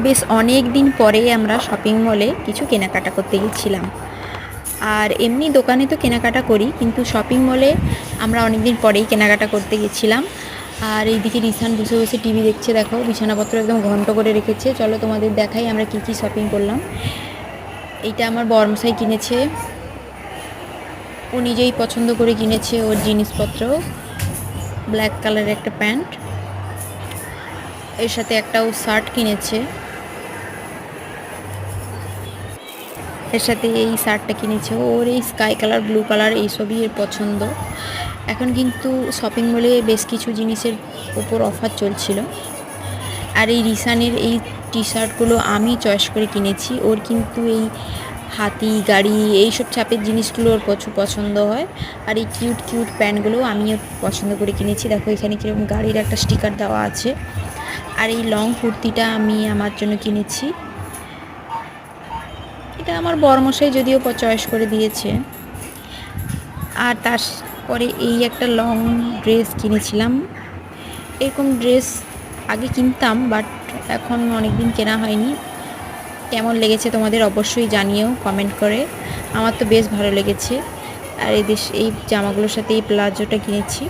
বেশ অনেক দিন পরে আমরা শপিং মলে কিছু কেনাকাটা করতে গেছিলাম। আর এমনি দোকানে তো কেনাকাটা করি, কিন্তু শপিং মলে আমরা অনেক দিন পরেই কেনাকাটা করতে গেছিলাম। আর এইদিকে রিসান বসে বসে টিভি দেখছে, দেখো বিছানাপত্র একদম ঘন্ট করে রেখেছে। চলো তোমাদের দেখাই আমরা কি কি শপিং করলাম। এইটা আমার বরমশাই কিনেছে, ও নিজেই পছন্দ করে কিনেছে ওর জিনিসপত্র। ব্ল্যাক কালারের একটা প্যান্ট, এর সাথে একটা ও শার্ট কিনেছে, এর সাথে এই শার্টটা কিনেছে। ওর এই স্কাই কালার, ব্লু কালার এইসবই এর পছন্দ। এখন কিন্তু শপিং মলে বেশ কিছু জিনিসের উপর অফার চলছিল। আর এই রিসানের এই টি শার্টগুলো আমি চয়েস করে কিনেছি। ওর কিন্তু এই হাতি, গাড়ি এইসব ছাপের জিনিসগুলো ওর প্রচুর পছন্দ হয়। আর এই কিউট কিউট প্যান্টগুলো আমিও পছন্দ করে কিনেছি। দেখো এখানে কীরকম গাড়ির একটা স্টিকার দেওয়া আছে। আর এই লং কুর্তিটা আমি আমার জন্য কিনেছি, এটা আমার বরমশাই যদিও চয়েস করে দিয়েছে। আর তারপরে এই একটা লং ড্রেস কিনেছিলাম। এরকম ড্রেস আগে কিনতাম, বাট এখন অনেক দিন কেনা হয়নি। কেমন লেগেছে তোমাদের অবশ্যই জানিও কমেন্ট করে। আমার তো বেশ ভালো লেগেছে। আর এই জামাগুলোর সাথে এই প্লাজোটা কিনেছি।